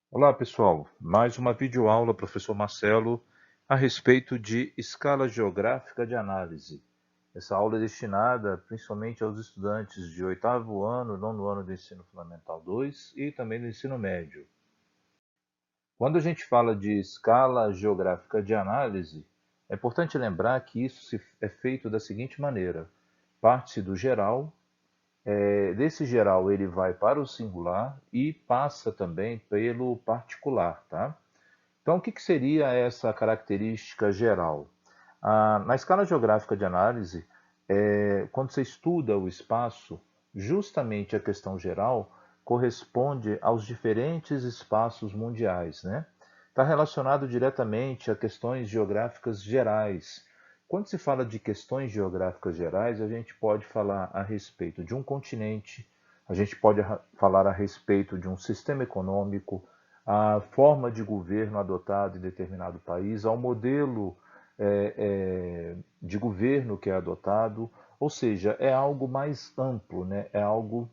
Olá, pessoal. Mais uma videoaula, professor Marcelo, a respeito de escala geográfica de análise. Essa aula é destinada principalmente aos estudantes de oitavo ano, nono ano do ensino fundamental 2 e também do ensino médio. Quando a gente fala de escala geográfica de análise, é importante lembrar que isso é feito da seguinte maneira: parte-se do geral, desse geral ele vai para o singular e passa também pelo particular, tá? Então, o que seria essa característica geral? Na escala geográfica de análise, quando você estuda o espaço, justamente a questão geral corresponde aos diferentes espaços mundiais, né? Está relacionado diretamente a questões geográficas gerais. Quando se fala de questões geográficas gerais, a gente pode falar a respeito de um continente, a gente pode falar a respeito de um sistema econômico, a forma de governo adotado em determinado país, ao modelo de governo que é adotado, ou seja, é algo mais amplo, né? É algo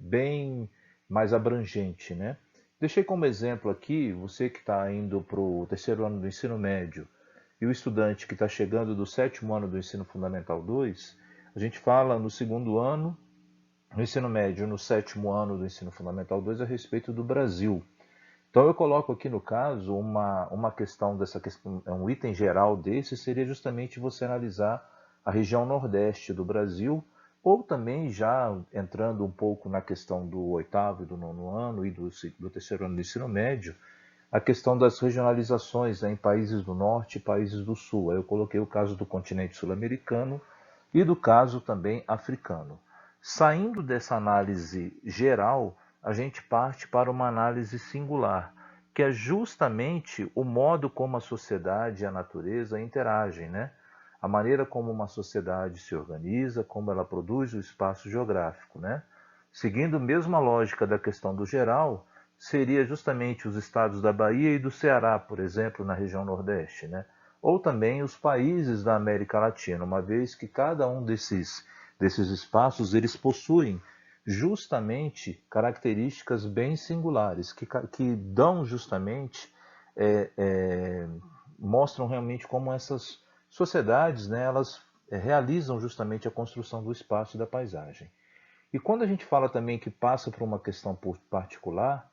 bem mais abrangente, né? Deixei como exemplo aqui, você que está indo para o terceiro ano do ensino médio e o estudante que está chegando do sétimo ano do ensino fundamental 2, a gente fala no segundo ano, no ensino médio, no sétimo ano do ensino fundamental 2 a respeito do Brasil. Então eu coloco aqui no caso uma questão dessa questão, um item geral desse seria justamente você analisar a região nordeste do Brasil, ou também já entrando um pouco na questão do oitavo e do nono ano e do terceiro ano do ensino médio, a questão das regionalizações, né, em países do norte e países do sul. Aí eu coloquei o caso do continente sul-americano e do caso também africano. Saindo dessa análise geral, a gente parte para uma análise singular, que é justamente o modo como a sociedade e a natureza interagem, né? A maneira como uma sociedade se organiza, como ela produz o espaço geográfico, né? Seguindo a mesma lógica da questão do geral, seria justamente os estados da Bahia e do Ceará, por exemplo, na região Nordeste, né? Ou também os países da América Latina, uma vez que cada um desses espaços eles possuem justamente características bem singulares, que dão justamente, é, é, mostram realmente como essas sociedades, né, elas realizam justamente a construção do espaço e da paisagem. E quando a gente fala também que passa por uma questão particular,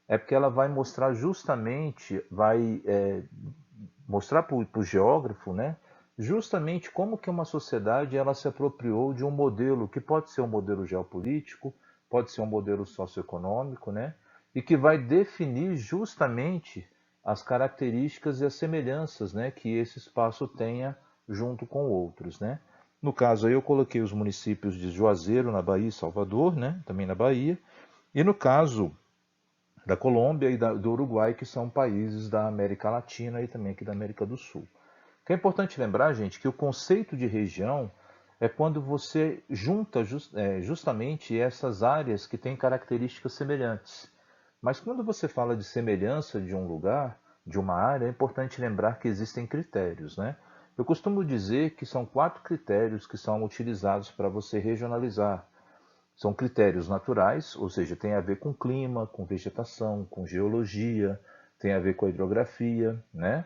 é porque ela vai mostrar justamente, vai mostrar para o geógrafo, né, justamente como que uma sociedade ela se apropriou de um modelo que pode ser um modelo geopolítico, pode ser um modelo socioeconômico, né, e que vai definir justamente as características e as semelhanças, né, que esse espaço tenha junto com outros, né. No caso aí eu coloquei os municípios de Juazeiro na Bahia e Salvador, né, também na Bahia, e no caso da Colômbia e do Uruguai, que são países da América Latina e também aqui da América do Sul. O que é importante lembrar, gente, que o conceito de região é quando você junta justamente essas áreas que têm características semelhantes. Mas quando você fala de semelhança de um lugar, de uma área, é importante lembrar que existem critérios, né? Eu costumo dizer que são 4 critérios que são utilizados para você regionalizar. São critérios naturais, ou seja, tem a ver com clima, com vegetação, com geologia, tem a ver com a hidrografia, né?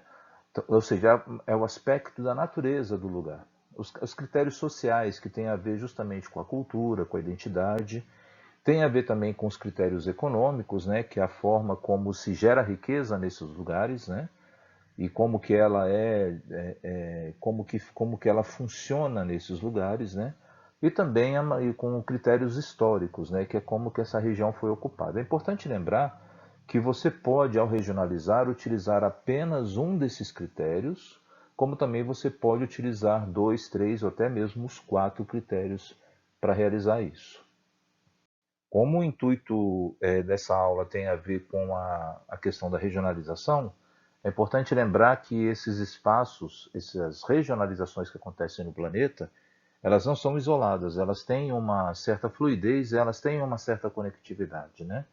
Ou seja, é o aspecto da natureza do lugar. Os critérios sociais, que têm a ver justamente com a cultura, com a identidade, tem a ver também com os critérios econômicos, né, que é a forma como se gera riqueza nesses lugares, né, e como que ela como que ela funciona nesses lugares, né, e também e com critérios históricos, né, que é como que essa região foi ocupada. É importante lembrar que você pode, ao regionalizar, utilizar apenas um desses critérios, como também você pode utilizar dois, três ou até mesmo os 4 critérios para realizar isso. Como o intuito dessa aula tem a ver com a questão da regionalização, é importante lembrar que esses espaços, essas regionalizações que acontecem no planeta, elas não são isoladas, elas têm uma certa fluidez, elas têm uma certa conectividade, né?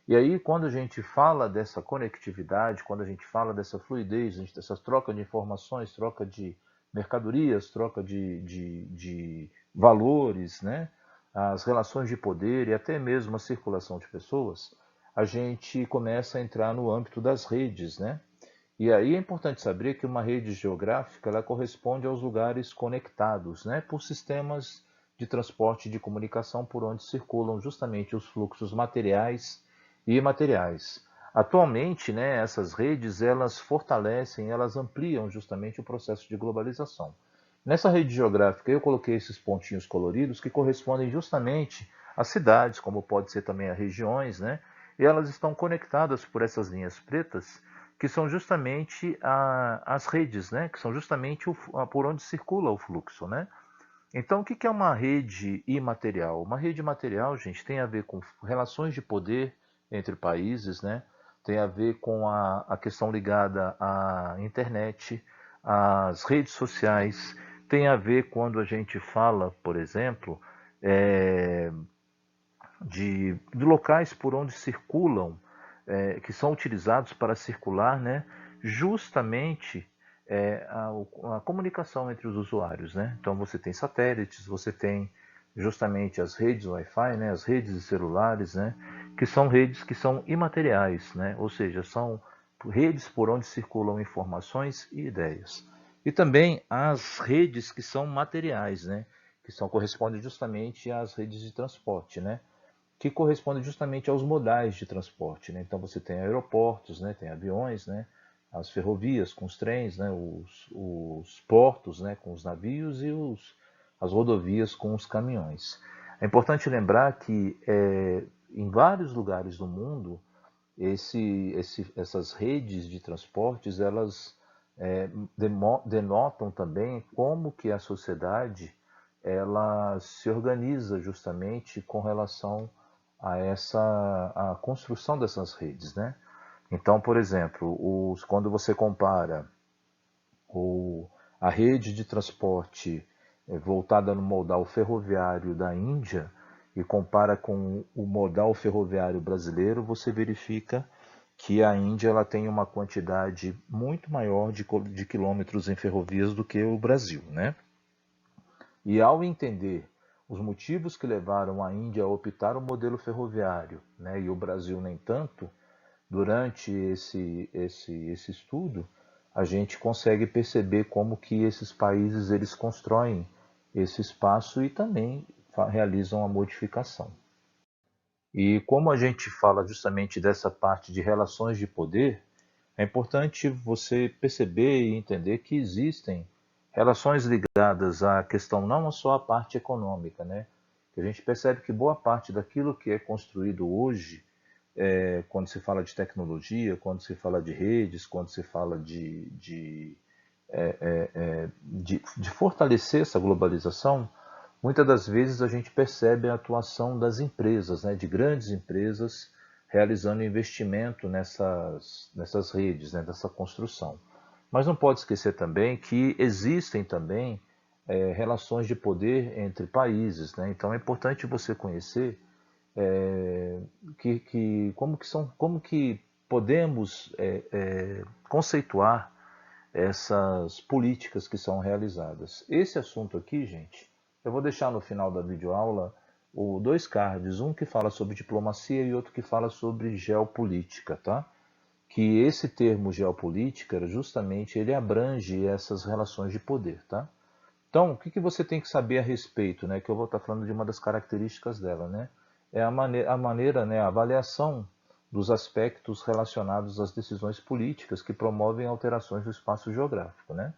E aí, quando a gente fala dessa conectividade, quando a gente fala dessa fluidez, dessa troca de informações, troca de mercadorias, troca de valores, né? As relações de poder e até mesmo a circulação de pessoas, a gente começa a entrar no âmbito das redes, né? E aí é importante saber que uma rede geográfica ela corresponde aos lugares conectados, né, por sistemas de transporte e de comunicação por onde circulam justamente os fluxos materiais e imateriais. Atualmente, né, essas redes elas fortalecem, elas ampliam justamente o processo de globalização. Nessa rede geográfica eu coloquei esses pontinhos coloridos que correspondem justamente às cidades, como pode ser também as regiões, né? E elas estão conectadas por essas linhas pretas que são justamente as redes, né? Que são justamente por onde circula o fluxo, né? Então, o que é uma rede imaterial? Uma rede material, gente, tem a ver com relações de poder entre países, né? Tem a ver com a questão ligada à internet, às redes sociais, tem a ver quando a gente fala, por exemplo, é, de locais por onde circulam, que são utilizados para circular, né, justamente a comunicação entre os usuários. Né? Então você tem satélites, você tem justamente as redes Wi-Fi, né, as redes de celulares, né, que são redes que são imateriais, né, ou seja, são redes por onde circulam informações e ideias. E também as redes que são materiais, né, que são correspondem justamente às redes de transporte, né, que corresponde justamente aos modais de transporte. Né? Então você tem aeroportos, né? Tem aviões, né? As ferrovias com os trens, né? Os portos, né? Com os navios e as rodovias com os caminhões. É importante lembrar que em vários lugares do mundo essas redes de transportes elas denotam também como que a sociedade ela se organiza justamente com relação a construção dessas redes, né? Então, por exemplo, quando você compara o, a rede de transporte voltada no modal ferroviário da Índia e compara com o modal ferroviário brasileiro, você verifica que a Índia ela tem uma quantidade muito maior de quilômetros em ferrovias do que o Brasil, né? E ao entender os motivos que levaram a Índia a optar o modelo ferroviário, né, e o Brasil nem tanto, durante esse estudo, a gente consegue perceber como que esses países eles constroem esse espaço e também realizam a modificação. E como a gente fala justamente dessa parte de relações de poder, é importante você perceber e entender que existem relações ligadas à questão não só à parte econômica, né? Que a gente percebe que boa parte daquilo que é construído hoje, quando se fala de tecnologia, quando se fala de redes, quando se fala de fortalecer essa globalização, muitas das vezes a gente percebe a atuação das empresas, né, de grandes empresas, realizando investimento nessas redes, né, nessa construção. Mas não pode esquecer também que existem também relações de poder entre países. Né? Então é importante você conhecer como que podemos conceituar essas políticas que são realizadas. Esse assunto aqui, gente, eu vou deixar no final da videoaula dois cards, um que fala sobre diplomacia e outro que fala sobre geopolítica, tá? Que esse termo geopolítica, justamente, ele abrange essas relações de poder, tá? Então, o que você tem que saber a respeito, né? Que eu vou estar falando de uma das características dela, né? É a maneira, né? A avaliação dos aspectos relacionados às decisões políticas que promovem alterações do espaço geográfico, né?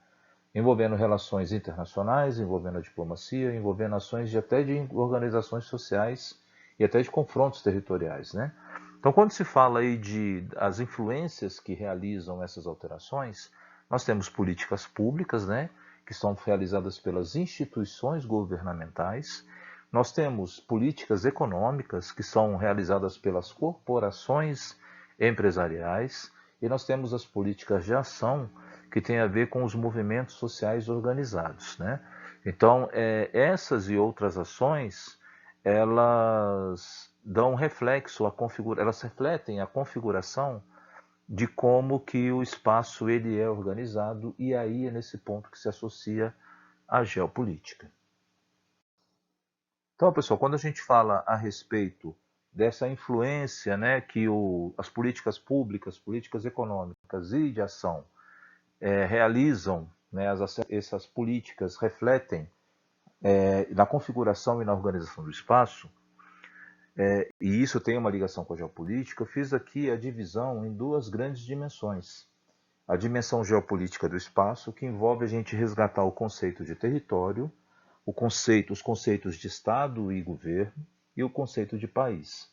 Envolvendo relações internacionais, envolvendo a diplomacia, envolvendo ações até de organizações sociais e até de confrontos territoriais, né? Então, quando se fala aí de as influências que realizam essas alterações, nós temos políticas públicas, né, que são realizadas pelas instituições governamentais. Nós temos políticas econômicas que são realizadas pelas corporações empresariais e nós temos as políticas de ação que têm a ver com os movimentos sociais organizados, né? Então, essas e outras ações, elas dão reflexo, elas refletem a configuração de como que o espaço ele é organizado e aí é nesse ponto que se associa a geopolítica. Então, pessoal, quando a gente fala a respeito dessa influência, né, que as políticas públicas, políticas econômicas e de ação realizam, né, essas políticas refletem na configuração e na organização do espaço, e isso tem uma ligação com a geopolítica. Eu fiz aqui a divisão em duas grandes dimensões. A dimensão geopolítica do espaço, que envolve a gente resgatar o conceito de território, os conceitos de Estado e governo e o conceito de país.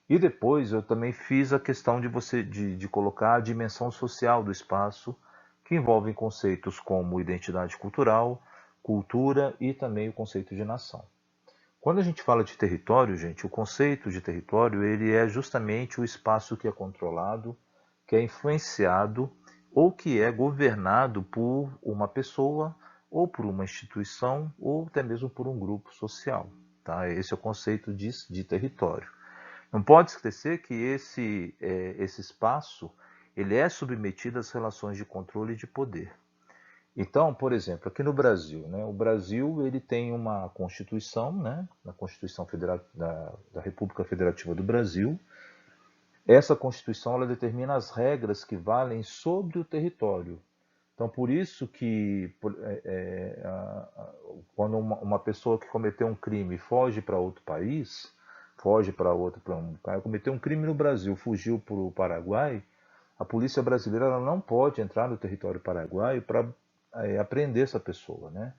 E depois eu também fiz a questão de colocar a dimensão social do espaço, que envolve conceitos como identidade cultural, cultura e também o conceito de nação. Quando a gente fala de território, gente, o conceito de território ele é justamente o espaço que é controlado, que é influenciado ou que é governado por uma pessoa ou por uma instituição ou até mesmo por um grupo social. Tá? Esse é o conceito de território. Não pode esquecer que esse espaço ele é submetido às relações de controle e de poder. Então, por exemplo, aqui no Brasil, né, o Brasil ele tem uma Constituição, né, a Constituição da República Federativa do Brasil. Essa Constituição ela determina as regras que valem sobre o território. Então, por isso que quando uma pessoa que cometeu um crime foge para outro país, cometeu um crime no Brasil, fugiu para o Paraguai, a polícia brasileira ela não pode entrar no território paraguaio para apreender essa pessoa, né?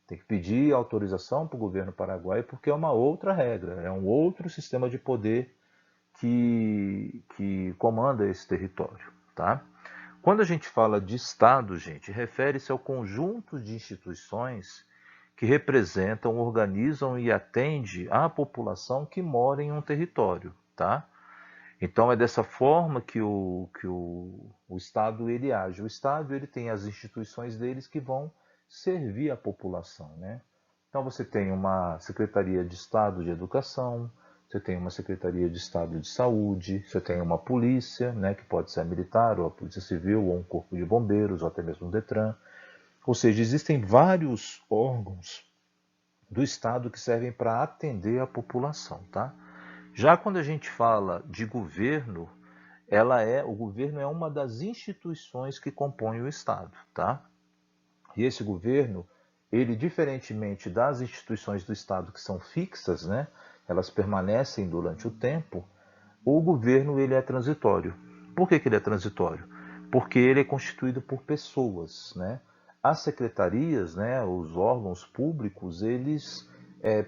Tem que pedir autorização para o governo paraguaio porque é uma outra regra, é um outro sistema de poder que comanda esse território, tá? Quando a gente fala de Estado, gente, refere-se ao conjunto de instituições que representam, organizam e atendem a população que mora em um território, tá? Então é dessa forma que o Estado ele age. O Estado ele tem as instituições deles que vão servir a população, né? Então você tem uma Secretaria de Estado de Educação, você tem uma Secretaria de Estado de Saúde, você tem uma polícia, né, que pode ser a militar, ou a polícia civil, ou um corpo de bombeiros, ou até mesmo um Detran. Ou seja, existem vários órgãos do Estado que servem para atender a população, tá? Já quando a gente fala de governo, o governo é uma das instituições que compõem o Estado, tá? E esse governo, ele diferentemente das instituições do Estado que são fixas, né? Elas permanecem durante o tempo. O governo ele é transitório. Por que ele é transitório? Porque ele é constituído por pessoas, né? As secretarias, né, os órgãos públicos, eles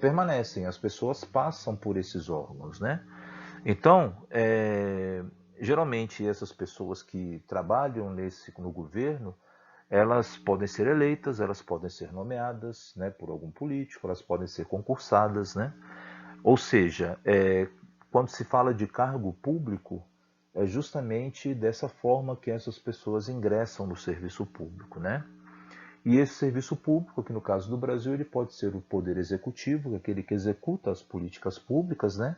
permanecem, as pessoas passam por esses órgãos, né? Então, geralmente essas pessoas que trabalham no governo, elas podem ser eleitas, elas podem ser nomeadas, né, por algum político, elas podem ser concursadas, né? Ou seja, quando se fala de cargo público, é justamente dessa forma que essas pessoas ingressam no serviço público, né? E esse serviço público, que no caso do Brasil, ele pode ser o poder executivo, que é aquele que executa as políticas públicas, né?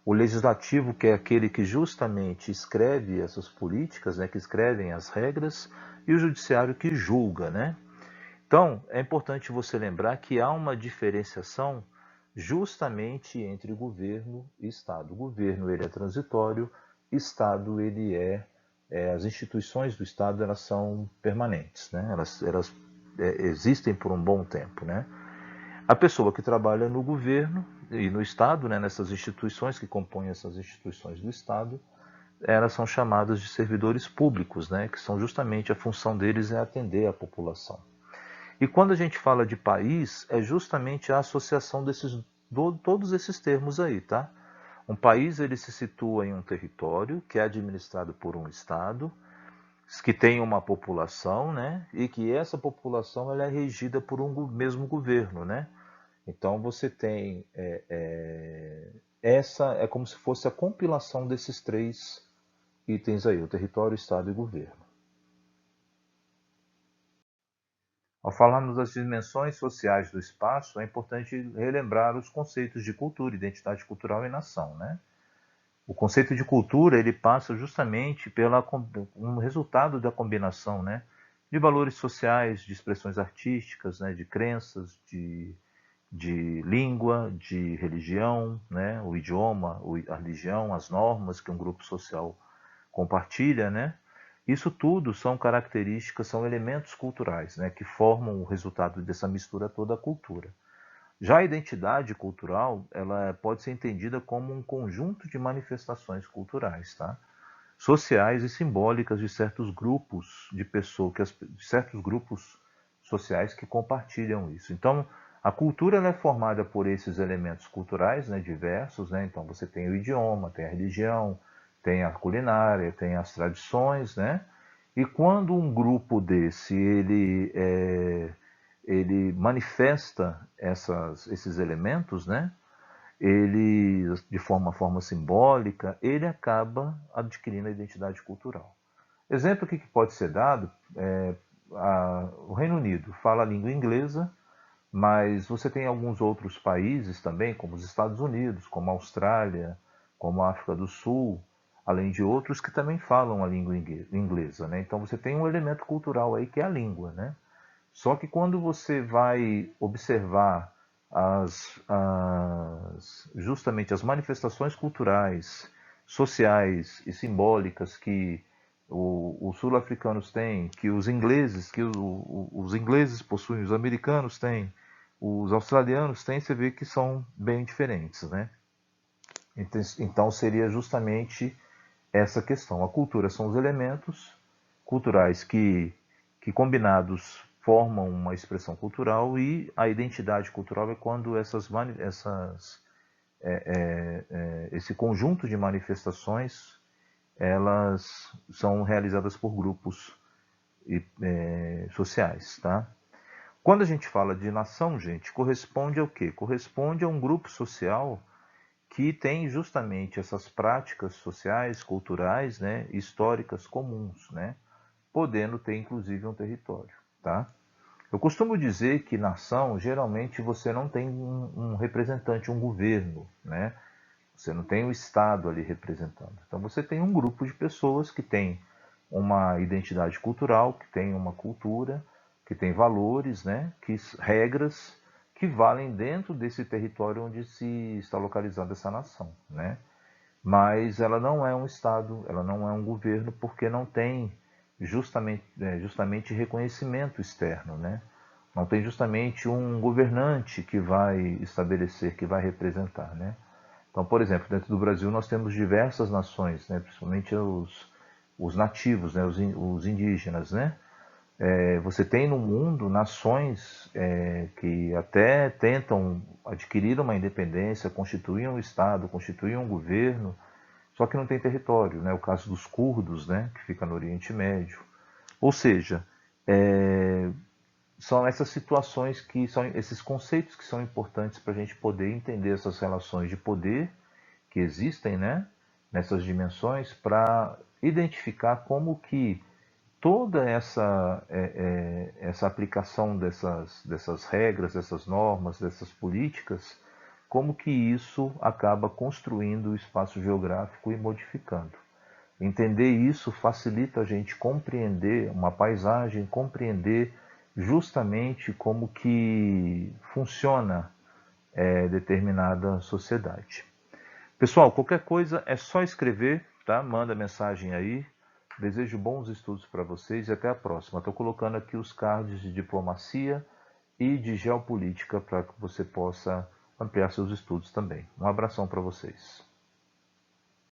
O legislativo, que é aquele que justamente escreve essas políticas, né? Que escrevem as regras, e o judiciário que julga, né? Então, é importante você lembrar que há uma diferenciação justamente entre governo e Estado. O governo ele é transitório, Estado ele as instituições do Estado elas são permanentes, né? Elas existem por um bom tempo, né? A pessoa que trabalha no governo e no Estado, né, nessas instituições que compõem essas instituições do Estado, elas são chamadas de servidores públicos, né, que são justamente a função deles é atender a população. E quando a gente fala de país, é justamente a associação todos esses termos aí, tá? Um país ele se situa em um território que é administrado por um Estado, que tem uma população, né? E que essa população ela é regida por um mesmo governo, né? Então você tem essa é como se fosse a compilação desses três itens aí, o território, Estado e governo. Ao falarmos das dimensões sociais do espaço, é importante relembrar os conceitos de cultura, identidade cultural e nação, né? O conceito de cultura ele passa justamente pela um resultado da combinação, né, de valores sociais, de expressões artísticas, né, de crenças, de língua, de religião, né? O idioma, a religião, as normas que um grupo social compartilha, né? Isso tudo são características, são elementos culturais, né? Que formam o resultado dessa mistura toda a cultura. Já a identidade cultural, ela pode ser entendida como um conjunto de manifestações culturais, tá? Sociais e simbólicas de certos grupos de pessoas, de certos grupos sociais que compartilham isso. Então, a cultura ela é formada por esses elementos culturais, né, diversos, né? Então, você tem o idioma, tem a religião, tem a culinária, tem as tradições, né? E quando um grupo desse ele manifesta esses elementos, né? Ele, de forma simbólica, ele acaba adquirindo a identidade cultural. Exemplo que pode ser dado é o Reino Unido fala a língua inglesa, mas você tem alguns outros países também, como os Estados Unidos, como a Austrália, como a África do Sul, além de outros que também falam a língua inglesa, né? Então você tem um elemento cultural aí que é a língua, né? Só que quando você vai observar justamente as manifestações culturais, sociais e simbólicas que os sul-africanos têm, que os ingleses, os ingleses possuem, os americanos têm, os australianos têm, você vê que são bem diferentes, né? Então seria justamente essa questão. A cultura são os elementos culturais que combinados formam uma expressão cultural e a identidade cultural é quando esse conjunto de manifestações elas são realizadas por grupos sociais, tá? Quando a gente fala de nação, gente, corresponde ao quê? Corresponde a um grupo social que tem justamente essas práticas sociais, culturais, né, históricas comuns, né, podendo ter inclusive um território, tá? Eu costumo dizer que nação, geralmente você não tem um representante, um governo, né? Você não tem o Estado ali representando. Então você tem um grupo de pessoas que tem uma identidade cultural, que tem uma cultura, que tem valores, né? Regras que valem dentro desse território onde se está localizada essa nação, né? Mas ela não é um Estado, ela não é um governo, porque não tem justamente reconhecimento externo, né? Não tem justamente um governante que vai estabelecer, que vai representar, né? Então, por exemplo, dentro do Brasil nós temos diversas nações, né? Principalmente os nativos, né? Os indígenas, né? Você tem no mundo nações que até tentam adquirir uma independência, constituir um Estado, constituir um governo, só que não tem território, né? O caso dos curdos, né? Que fica no Oriente Médio. Ou seja, são essas situações que são esses conceitos que são importantes para a gente poder entender essas relações de poder que existem, né? Nessas dimensões, para identificar como que toda essa aplicação dessas regras, dessas normas, dessas políticas, como que isso acaba construindo o espaço geográfico e modificando. Entender isso facilita a gente compreender uma paisagem, compreender justamente como que funciona determinada sociedade. Pessoal, qualquer coisa é só escrever, tá? Manda mensagem aí. Desejo bons estudos para vocês e até a próxima. Estou colocando aqui os cards de diplomacia e de geopolítica para que você possa ampliar seus estudos também. Um abração para vocês.